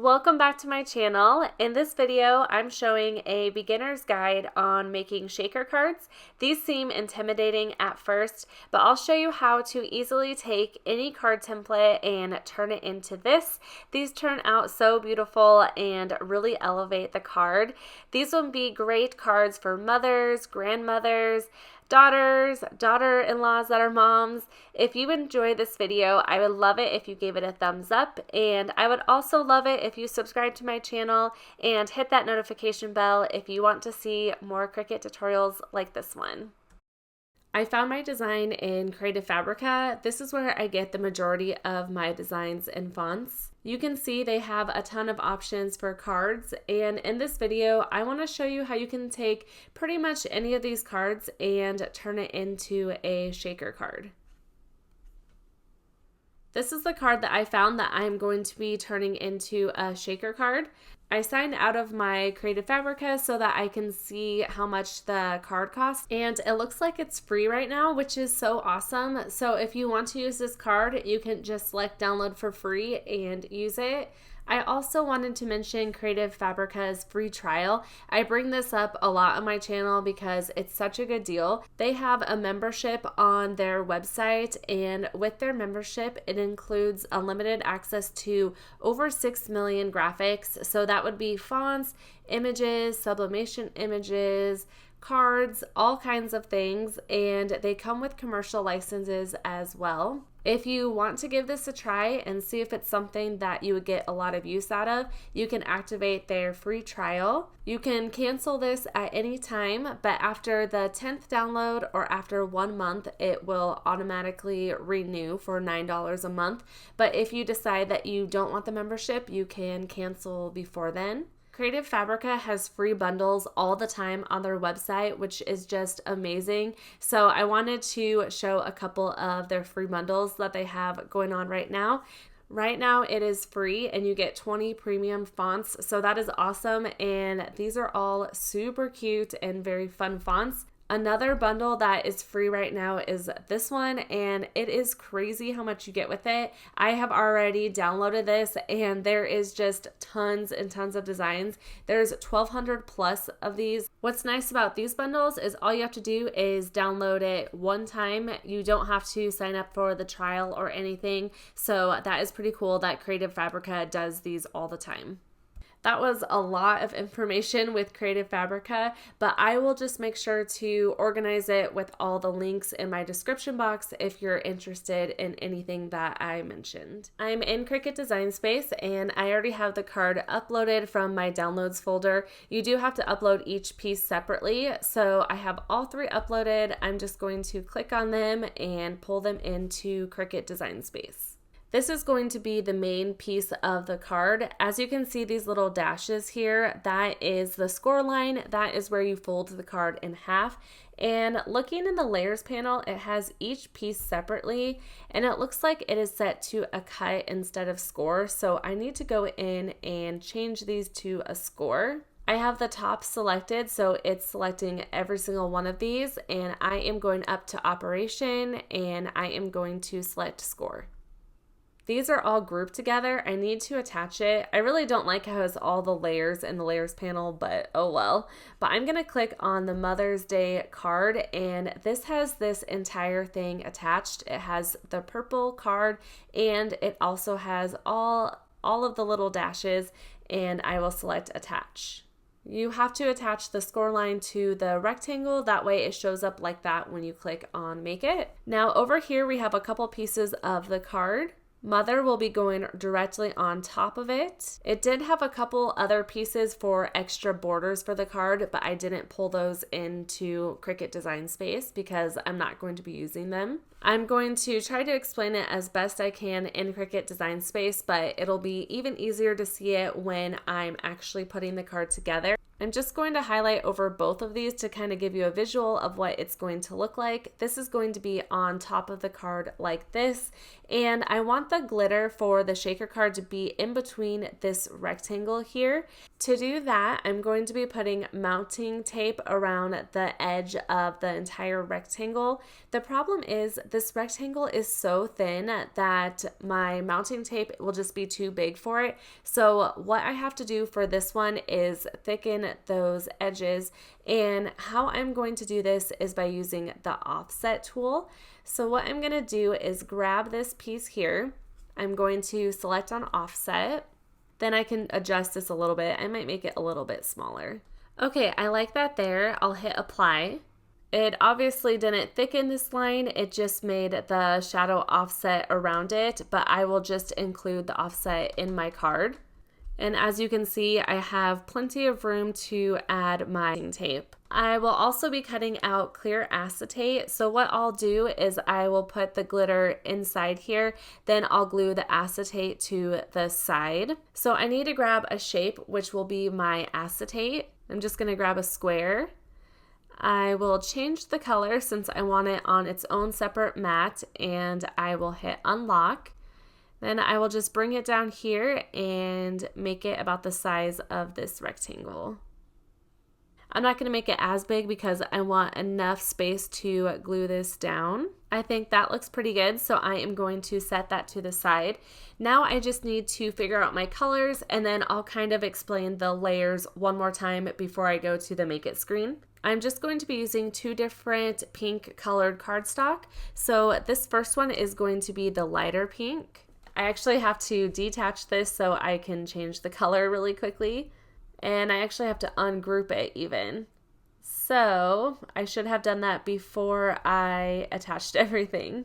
Welcome back to my channel. In this video, I'm showing a beginner's guide on making shaker cards. These seem intimidating at first, but I'll show you how to easily take any card template and turn it into this. These turn out so beautiful and really elevate the card. These will be great cards for mothers, grandmothers, daughters, daughter-in-laws that are moms. If you enjoyed this video, I would love it if you gave it a thumbs up, and I would also love it if you subscribe to my channel and hit that notification bell if you want to see more Cricut tutorials like this one. I found my design in Creative Fabrica. This is where I get the majority of my designs and fonts. You can see they have a ton of options for cards, and in this video I want to show you how you can take pretty much any of these cards and turn it into a shaker card. This is the card that I found that I'm going to be turning into a shaker card. I signed out of my Creative Fabrica so that I can see how much the card costs, and it looks like it's free right now, which is so awesome. So if you want to use this card, you can just select download for free and use it. I also wanted to mention Creative Fabrica's free trial. I bring this up a lot on my channel because it's such a good deal. They have a membership on their website, and with their membership, it includes unlimited access to over 6 million graphics. So that would be fonts, images, sublimation images, cards, all kinds of things, and they come with commercial licenses as well. If you want to give this a try and see if it's something that you would get a lot of use out of, you can activate their free trial. You can cancel this at any time, but after the 10th download or after 1 month, it will automatically renew for $9 a month. But if you decide that you don't want the membership, you can cancel before then. Creative Fabrica has free bundles all the time on their website, which is just amazing. So I wanted to show a couple of their free bundles that they have going on right now. Right now it is free and you get 20 premium fonts, so that is awesome, and these are all super cute and very fun fonts. Another bundle that is free right now is this one, and it is crazy how much you get with it. I have already downloaded this, and there is just tons and tons of designs. There's 1,200 plus of these. What's nice about these bundles is all you have to do is download it one time. You don't have to sign up for the trial or anything, so that is pretty cool that Creative Fabrica does these all the time. That was a lot of information with Creative Fabrica, but I will just make sure to organize it with all the links in my description box if you're interested in anything that I mentioned. I'm in Cricut Design Space, and I already have the card uploaded from my downloads folder. You do have to upload each piece separately, so I have all three uploaded. I'm just going to click on them and pull them into Cricut Design Space. This is going to be the main piece of the card. As you can see, these little dashes here, that is the score line. That is where you fold the card in half. And looking in the layers panel, it has each piece separately, and it looks like it is set to a cut instead of score. So I need to go in and change these to a score. I have the top selected, so it's selecting every single one of these, and I am going up to operation, and I am going to select score. These are all grouped together. I need to attach it. I really don't like how it has all the layers in the layers panel, but oh well. But I'm gonna click on the Mother's Day card, and this has this entire thing attached. It has the purple card, and it also has all of the little dashes, and I will select attach. You have to attach the score line to the rectangle, that way it shows up like that when you click on Make It. Now over here we have a couple pieces of the card. Mother will be going directly on top of it. It did have a couple other pieces for extra borders for the card, but I didn't pull those into Cricut Design Space because I'm not going to be using them. I'm going to try to explain it as best I can in Cricut Design Space, but it'll be even easier to see it when I'm actually putting the card together. I'm just going to highlight over both of these to kind of give you a visual of what it's going to look like. This is going to be on top of the card like this, and I want the glitter for the shaker card to be in between this rectangle here. To do that, I'm going to be putting mounting tape around the edge of the entire rectangle. The problem is this rectangle is so thin that my mounting tape will just be too big for it. So what I have to do for this one is thicken those edges, and how I'm going to do this is by using the offset tool. So what I'm going to do is grab this piece here. I'm going to select on offset. Then I can adjust this a little bit. I might make it a little bit smaller. Okay, I like that there. I'll hit apply. It obviously didn't thicken this line, it just made the shadow offset around it, but I will just include the offset in my card. And as you can see, I have plenty of room to add my tape. I will also be cutting out clear acetate, so what I'll do is I will put the glitter inside here, then I'll glue the acetate to the side. So I need to grab a shape, which will be my acetate. I'm just going to grab a square. I will change the color since I want it on its own separate mat, and I will hit unlock. Then I will just bring it down here and make it about the size of this rectangle. I'm not going to make it as big because I want enough space to glue this down. I think that looks pretty good, so I am going to set that to the side. Now I just need to figure out my colors, and then I'll kind of explain the layers one more time before I go to the Make It screen. I'm just going to be using two different pink colored cardstock. So this first one is going to be the lighter pink. I actually have to detach this so I can change the color really quickly. And I actually have to ungroup it even. So I should have done that before I attached everything.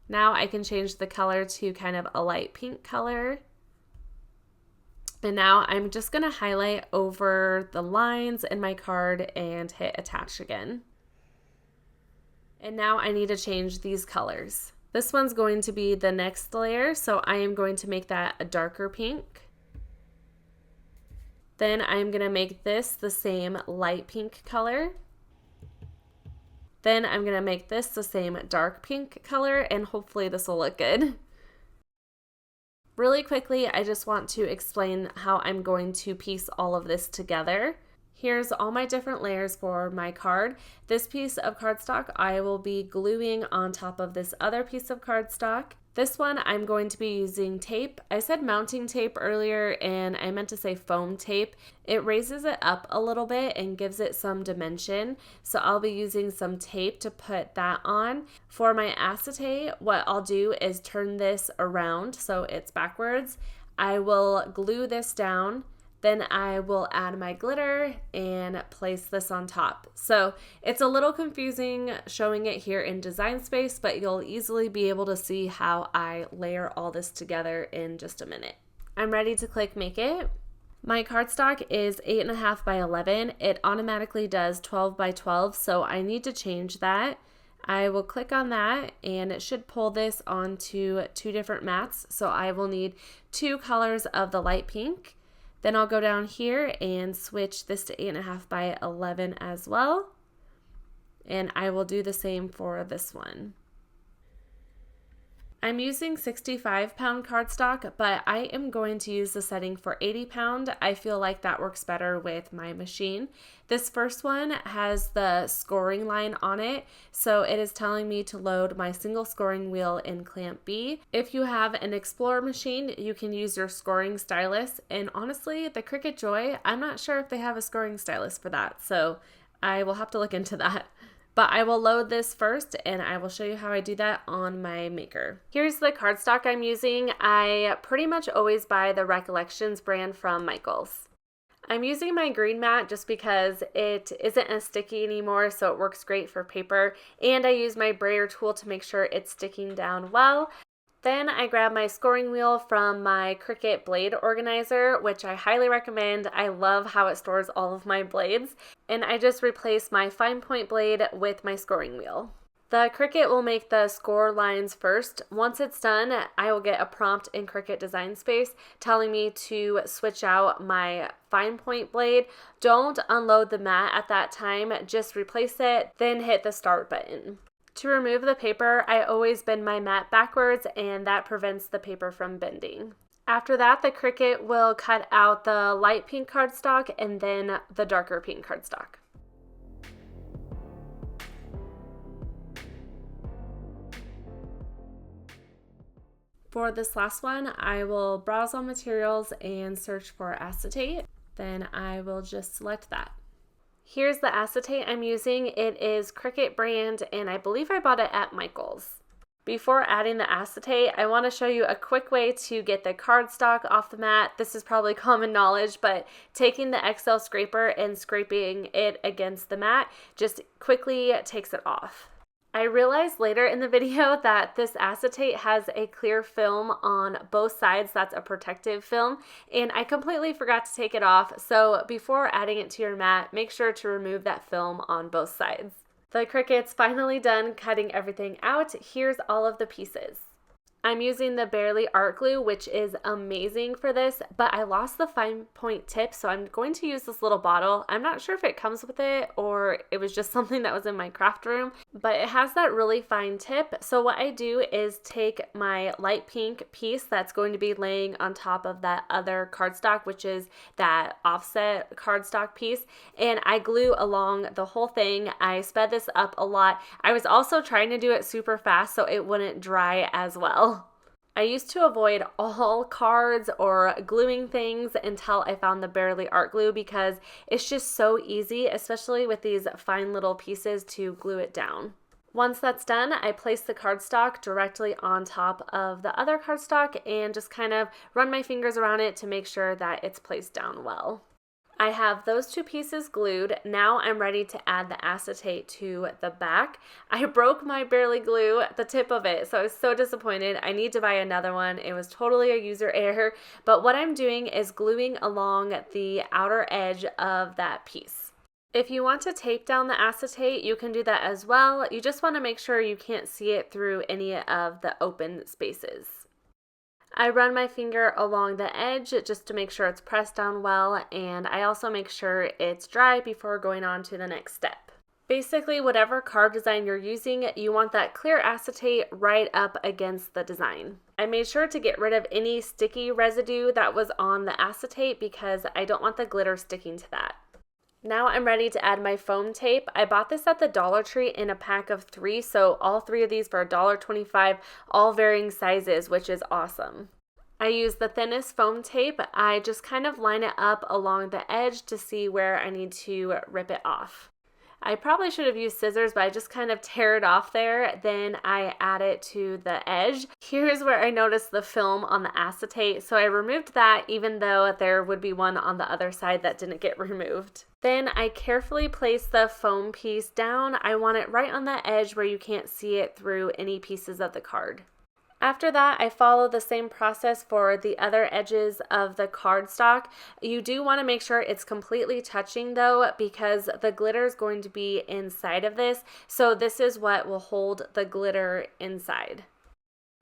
Now I can change the color to kind of a light pink color. And now I'm just going to highlight over the lines in my card and hit attach again. And now I need to change these colors. This one's going to be the next layer, so I am going to make that a darker pink. Then I'm going to make this the same light pink color. Then I'm going to make this the same dark pink color, and hopefully this will look good. Really quickly, I just want to explain how I'm going to piece all of this together. Here's all my different layers for my card. This piece of cardstock I will be gluing on top of this other piece of cardstock. This one I'm going to be using tape. I said mounting tape earlier and I meant to say foam tape. It raises it up a little bit and gives it some dimension. So I'll be using some tape to put that on. For my acetate, what I'll do is turn this around so it's backwards. I will glue this down. Then I will add my glitter and place this on top. So it's a little confusing showing it here in Design Space, but you'll easily be able to see how I layer all this together in just a minute. I'm ready to click Make It. My cardstock is 8.5 by 11. It automatically does 12 by 12, so I need to change that. I will click on that and it should pull this onto two different mats. So I will need two colors of the light pink. Then I'll go down here and switch this to 8.5 by 11 as well. And I will do the same for this one. I'm using 65-pound cardstock, but I am going to use the setting for 80-pound. I feel like that works better with my machine. This first one has the scoring line on it, so it is telling me to load my single scoring wheel in clamp B. If you have an Explorer machine, you can use your scoring stylus, and honestly, the Cricut Joy, I'm not sure if they have a scoring stylus for that, so I will have to look into that. But I will load this first and I will show you how I do that on my maker. Here's the cardstock I'm using. I pretty much always buy the Recollections brand from Michaels. I'm using my green mat just because it isn't as sticky anymore, so it works great for paper. And I use my brayer tool to make sure it's sticking down well. Then I grab my scoring wheel from my Cricut blade organizer, which I highly recommend. I love how it stores all of my blades. And I just replace my fine point blade with my scoring wheel. The Cricut will make the score lines first. Once it's done, I will get a prompt in Cricut Design Space telling me to switch out my fine point blade. Don't unload the mat at that time, just replace it, then hit the start button. To remove the paper, I always bend my mat backwards, and that prevents the paper from bending. After that, the Cricut will cut out the light pink cardstock and then the darker pink cardstock. For this last one, I will browse on materials and search for acetate. Then I will just select that. Here's the acetate I'm using. It is Cricut brand, and I believe I bought it at Michael's. Before adding the acetate, I want to show you a quick way to get the cardstock off the mat. This is probably common knowledge, but taking the XL scraper and scraping it against the mat just quickly takes it off. I realized later in the video that this acetate has a clear film on both sides. That's a protective film, and I completely forgot to take it off. So before adding it to your mat, make sure to remove that film on both sides. The Cricut's finally done cutting everything out. Here's all of the pieces. I'm using the Barely Art Glue, which is amazing for this, but I lost the fine point tip, so I'm going to use this little bottle. I'm not sure if it comes with it or it was just something that was in my craft room, but it has that really fine tip. So what I do is take my light pink piece that's going to be laying on top of that other cardstock, which is that offset cardstock piece, and I glue along the whole thing. I sped this up a lot. I was also trying to do it super fast so it wouldn't dry as well. I used to avoid all cards or gluing things until I found the Barely Art Glue because it's just so easy, especially with these fine little pieces, to glue it down. Once that's done, I place the cardstock directly on top of the other cardstock and just kind of run my fingers around it to make sure that it's placed down well. I have those two pieces glued. Now I'm ready to add the acetate to the back. I broke my Barely Glue, the tip of it, so I was so disappointed. I need to buy another one. It was totally a user error, but what I'm doing is gluing along the outer edge of that piece. If you want to tape down the acetate, you can do that as well. You just want to make sure you can't see it through any of the open spaces. I run my finger along the edge just to make sure it's pressed down well, and I also make sure it's dry before going on to the next step. Basically, whatever card design you're using, you want that clear acetate right up against the design. I made sure to get rid of any sticky residue that was on the acetate because I don't want the glitter sticking to that. Now I'm ready to add my foam tape. I bought this at the Dollar Tree in a pack of 3, so all 3 of these for $1.25, all varying sizes, which is awesome. I use the thinnest foam tape. I just kind of line it up along the edge to see where I need to rip it off. I probably should have used scissors, but I just kind of tear it off there. Then I add it to the edge. Here's where I noticed the film on the acetate, so I removed that even though there would be one on the other side that didn't get removed. Then I carefully place the foam piece down. I want it right on the edge where you can't see it through any pieces of the card. After that, I follow the same process for the other edges of the cardstock. You do want to make sure it's completely touching though, because the glitter is going to be inside of this. So this is what will hold the glitter inside.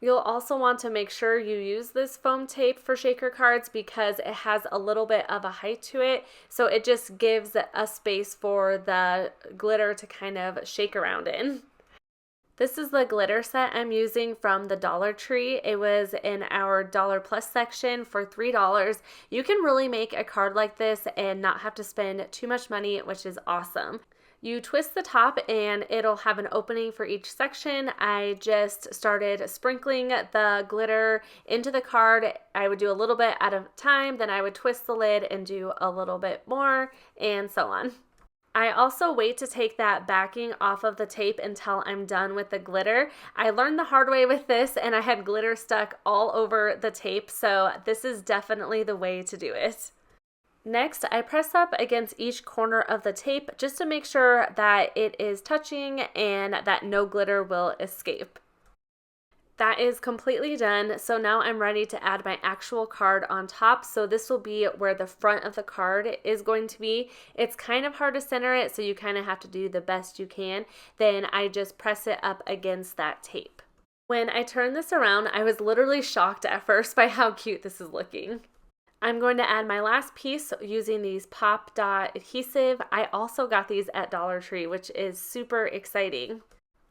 You'll also want to make sure you use this foam tape for shaker cards because it has a little bit of a height to it. So it just gives a space for the glitter to kind of shake around in. This is the glitter set I'm using from the Dollar Tree. It was in our Dollar Plus section for $3. You can really make a card like this and not have to spend too much money, which is awesome. You twist the top and it'll have an opening for each section. I just started sprinkling the glitter into the card. I would do a little bit at a time, then I would twist the lid and do a little bit more, and so on. I also wait to take that backing off of the tape until I'm done with the glitter. I learned the hard way with this and I had glitter stuck all over the tape, so this is definitely the way to do it. Next, I press up against each corner of the tape just to make sure that it is touching and that no glitter will escape. That is completely done. So now I'm ready to add my actual card on top. So this will be where the front of the card is going to be. It's kind of hard to center it, so you kind of have to do the best you can. Then I just press it up against that tape. When I turned this around, I was literally shocked at first by how cute this is looking. I'm going to add my last piece using these Pop Dot adhesive. I also got these at Dollar Tree, which is super exciting.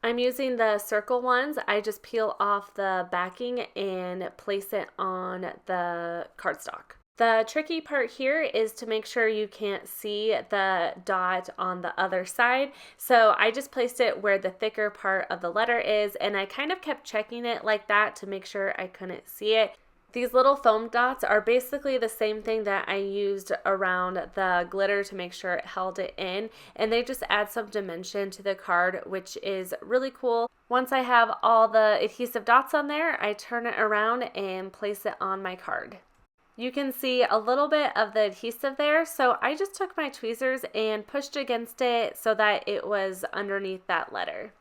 I'm using the circle ones. I just peel off the backing and place it on the cardstock. The tricky part here is to make sure you can't see the dot on the other side. So I just placed it where the thicker part of the letter is, and I kind of kept checking it like that to make sure I couldn't see it. These little foam dots are basically the same thing that I used around the glitter to make sure it held it in, and they just add some dimension to the card, which is really cool. Once I have all the adhesive dots on there, I turn it around and place it on my card. You can see a little bit of the adhesive there, so I just took my tweezers and pushed against it so that it was underneath that letter.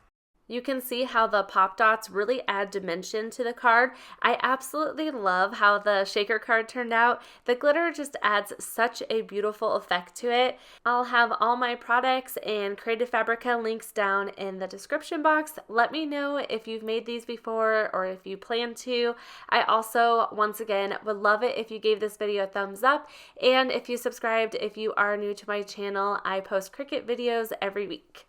You can see how the pop dots really add dimension to the card. I absolutely love how the shaker card turned out. The glitter just adds such a beautiful effect to it. I'll have all my products and Creative Fabrica links down in the description box. Let me know if you've made these before or if you plan to. I also, once again, would love it if you gave this video a thumbs up, and if you subscribed if you are new to my channel. I post Cricut videos every week.